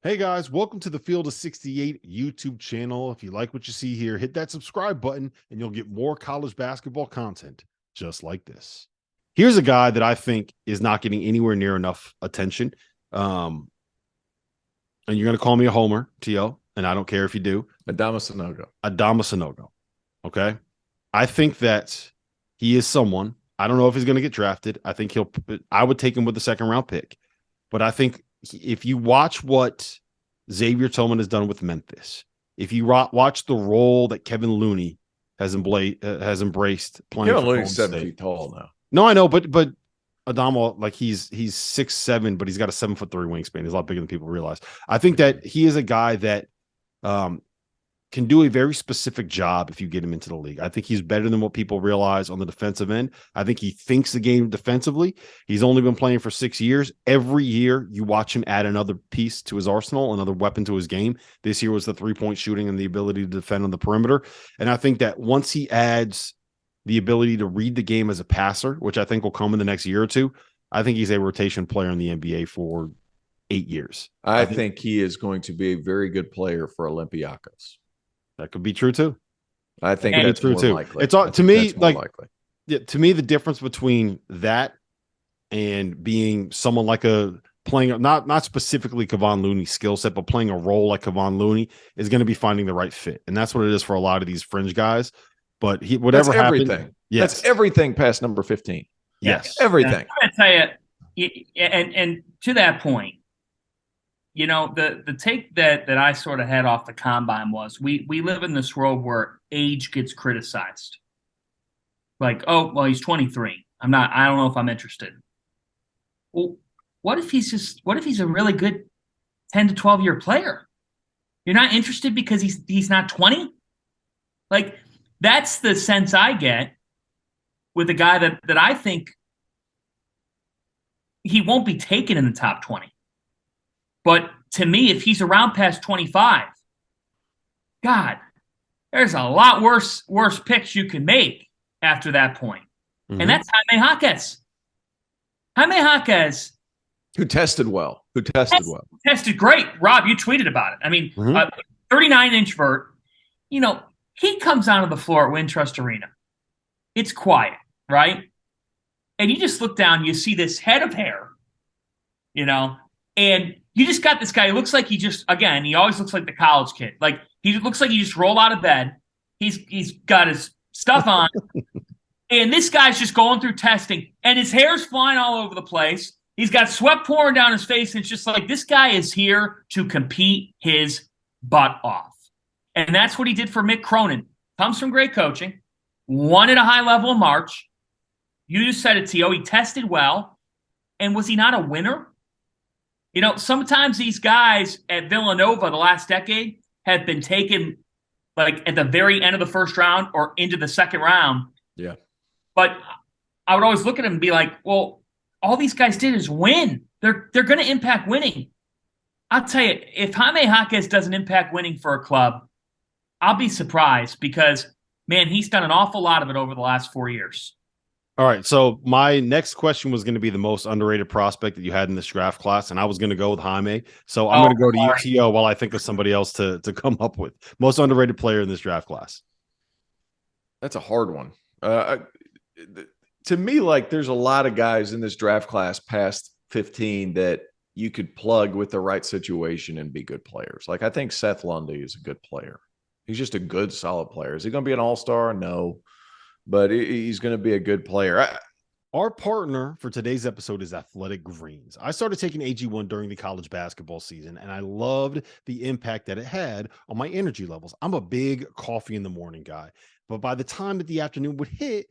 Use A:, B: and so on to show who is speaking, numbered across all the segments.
A: Hey guys, welcome to the Field of 68 YouTube channel. If you like what you see here, hit that subscribe button and you'll get more college basketball content just like this. Here's a guy that I think is not getting anywhere near enough attention. And you're going to call me a homer, T.O., and I don't care if you do.
B: Adama Sanogo.
A: Adama Sanogo. Okay. I think that he is someone. I don't know if he's going to get drafted. I would take him with the second round pick. But I think if you watch what Xavier Tillman has done with Memphis, if you watch the role that Kevin Looney has embraced playing
B: Kevin
A: for
B: Looney's
A: Golden
B: 7
A: State.
B: feet tall now.
A: No, I know, but Adama, like he's 6'7", but he's got a 7'3" wingspan. He's a lot bigger than people realize. I think that he is a guy that can do a very specific job if you get him into the league. I think he's better than what people realize on the defensive end. I think he thinks the game defensively. He's only been playing for 6 years. Every year you watch him add another piece to his arsenal, another weapon to his game. This year was the three-point shooting and the ability to defend on the perimeter. And I think that once he adds the ability to read the game as a passer, which I think will come in the next year or two, I think he's a rotation player in the NBA for 8 years.
B: I think he is going to be a very good player for Olympiacos.
A: That could be true too.
B: I think that's true too. Likely.
A: It's all to me like
B: likely.
A: Yeah, to me the difference between that and being someone like playing not specifically Kevon Looney's skill set, but playing a role like Kevon Looney is going to be finding the right fit, and that's what it is for a lot of these fringe guys. But whatever
B: happened,
A: everything. Yes.
B: That's everything past number 15.
A: Yes,
B: everything.
C: I'm going to tell you, and to that point. You know, the take that I sort of had off the combine was we live in this world where age gets criticized. Like, oh, well, he's 23. I don't know if I'm interested. Well, what if he's a really good 10 to 12-year player? You're not interested because he's not 20? Like, that's the sense I get with a guy that I think he won't be taken in the top 20. But to me, if he's around past 25, God, there's a lot worse picks you can make after that point. Mm-hmm. And that's Jaime Jaquez. Jaime Jaquez.
B: Who tested well.
C: Tested great. Rob, you tweeted about it. I mean, 39-inch vert. You know, he comes onto the floor at Wintrust Arena. It's quiet, right? And you just look down, you see this head of hair, you know, and you just got this guy. He looks like he always looks like the college kid. Like he looks like he just rolled out of bed. He's got his stuff on. And this guy's just going through testing. And his hair's flying all over the place. He's got sweat pouring down his face. And it's just like this guy is here to compete his butt off. And that's what he did for Mick Cronin. Comes from great coaching. Won at a high level in March. You just said it, T.O. He tested well. And was he not a winner? You know, sometimes these guys at Villanova the last decade have been taken like at the very end of the first round or into the second round.
B: Yeah.
C: But I would always look at him and be like, well, all these guys did is win. They're going to impact winning. I'll tell you, if Jaime Jaquez doesn't impact winning for a club, I'll be surprised because, man, he's done an awful lot of it over the last 4 years.
A: All right, so my next question was going to be the most underrated prospect that you had in this draft class, and I was going to go with Jaime. So I'm going to go to UTO while I think of somebody else to come up with. Most underrated player in this draft class.
B: That's a hard one. To me, like there's a lot of guys in this draft class past 15 that you could plug with the right situation and be good players. Like I think Seth Lundy is a good player. He's just a good, solid player. Is he going to be an all-star? No. But he's going to be a good player.
A: Our partner for today's episode is Athletic Greens. I started taking AG1 during the college basketball season, and I loved the impact that it had on my energy levels. I'm a big coffee in the morning guy, but by the time that the afternoon would hit,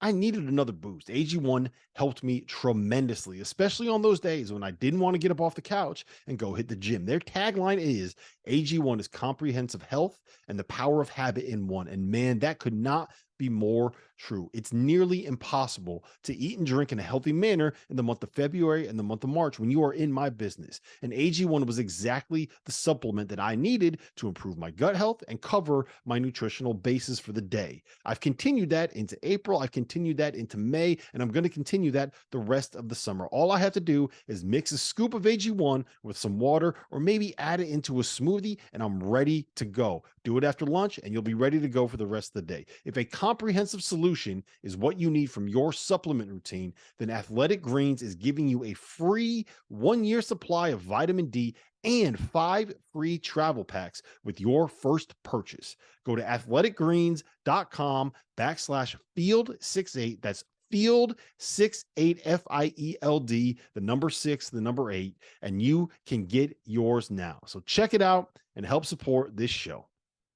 A: I needed another boost. AG1 helped me tremendously, especially on those days when I didn't want to get up off the couch and go hit the gym. Their tagline is AG1 is comprehensive health and the power of habit in one. And man, that could not be more true. It's nearly impossible to eat and drink in a healthy manner in the month of February and the month of March when you are in my business. And AG1 was exactly the supplement that I needed to improve my gut health and cover my nutritional basis for the day. I've continued that into April. I've continued that into May, and I'm going to continue that the rest of the summer. All I have to do is mix a scoop of AG1 with some water, or maybe add it into a smoothie, and I'm ready to go. Do it after lunch, and you'll be ready to go for the rest of the day. If a comprehensive solution is what you need from your supplement routine, then Athletic Greens is giving you a free 1-year supply of vitamin D and 5 free travel packs with your first purchase. Go to athleticgreens.com/field68. That's field 68 FIELD, the number 6, the number 8, and you can get yours now. So check it out and help support this show.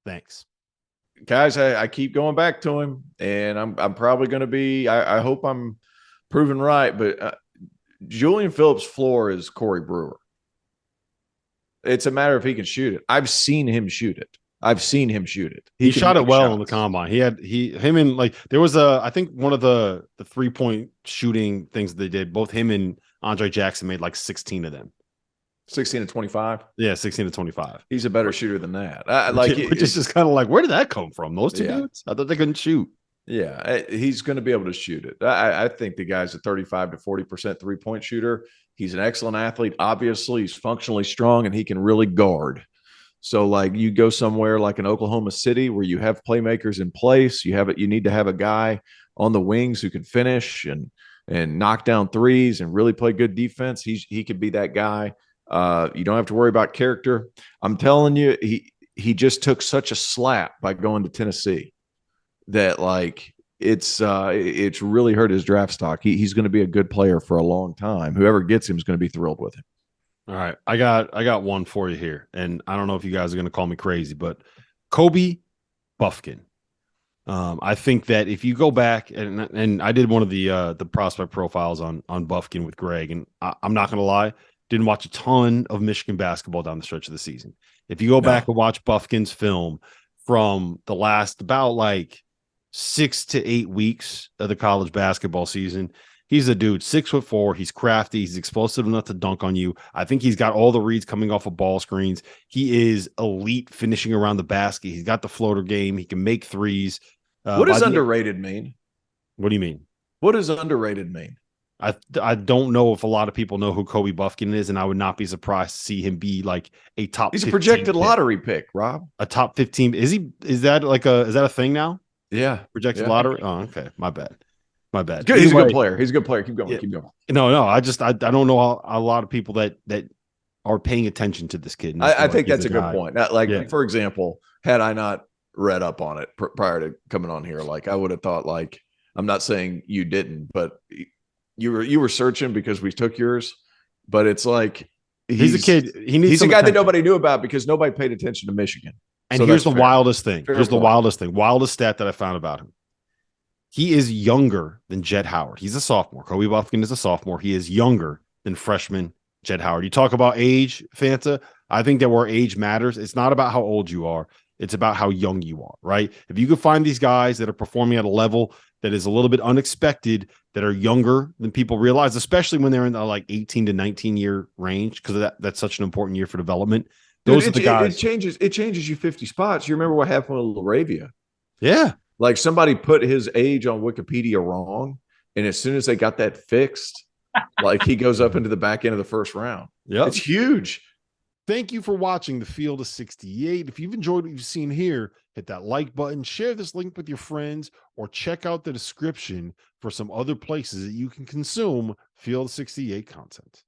A: Thanks.
B: Guys, I keep going back to him, and I'm probably going to be, I hope I'm proven right, but Julian Phillips' floor is Corey Brewer. It's a matter if he can shoot it. I've seen him shoot it. He
A: shot it well in the combine. There was I think one of the 3-point shooting things they did, both him and Andre Jackson made like 16 of them.
B: 16 to 25.
A: Yeah, 16 to 25.
B: He's a better shooter than that.
A: Which is just kind of like, where did that come from? Those two dudes? I thought they couldn't shoot.
B: Yeah, he's going to be able to shoot it. I think the guy's a 35 to 40% 3-point shooter. He's an excellent athlete. Obviously, he's functionally strong, and he can really guard. So, like, you go somewhere like in Oklahoma City where you have playmakers in place. You need to have a guy on the wings who can finish and knock down threes and really play good defense. He could be that guy. You don't have to worry about character. I'm telling you, he just took such a slap by going to Tennessee that, like, it's really hurt his draft stock. He's going to be a good player for a long time. Whoever gets him is going to be thrilled with him.
A: All right, I got one for you here, and I don't know if you guys are going to call me crazy, but Kobe Bufkin. I think that if you go back and I did one of the prospect profiles on Bufkin with Greg, and I'm not going to lie, didn't watch a ton of Michigan basketball down the stretch of the season. If you go back and watch Bufkin's film from the last about like 6 to 8 weeks of the college basketball season, he's a dude, 6'4". He's crafty. He's explosive enough to dunk on you. I think he's got all the reads coming off of ball screens. He is elite finishing around the basket. He's got the floater game. He can make threes.
B: What does underrated mean?
A: What do you mean?
B: What does underrated mean?
A: I don't know if a lot of people know who Kobe Bufkin is, and I would not be surprised to see him be like a top.
B: He's a projected lottery pick, Rob.
A: A top 15. Is that a thing now?
B: Yeah.
A: Projected lottery? Oh, okay. My bad.
B: Good. He's a good player. Keep going.
A: Yeah.
B: Keep going.
A: No. I don't know a lot of people that are paying attention to this kid.
B: I think that's a good point. For example, had I not read up on it prior to coming on here, like I would have thought, like, I'm not saying you didn't, but you were searching because we took yours, but it's like
A: he's a kid. He's
B: a guy that nobody knew about because nobody paid attention to Michigan.
A: And so here's the wildest thing. Wildest stat that I found about him. He is younger than Jett Howard. He's a sophomore. Kobe Bufkin is a sophomore. He is younger than freshman Jett Howard. You talk about age, Fanta. I think that where age matters, it's not about how old you are. It's about how young you are, right? If you could find these guys that are performing at a level that is a little bit unexpected, that are younger than people realize, especially when they're in the like 18 to 19 year range, because that's such an important year for development. Those are the guys.
B: It changes you 50 spots. You remember what happened with Laravia?
A: Yeah.
B: Like somebody put his age on Wikipedia wrong. And as soon as they got that fixed, like he goes up into the back end of the first round.
A: Yeah.
B: It's huge.
A: Thank you for watching the Field of 68. If you've enjoyed what you've seen here, hit that like button, share this link with your friends, or check out the description for some other places that you can consume Field of 68 content.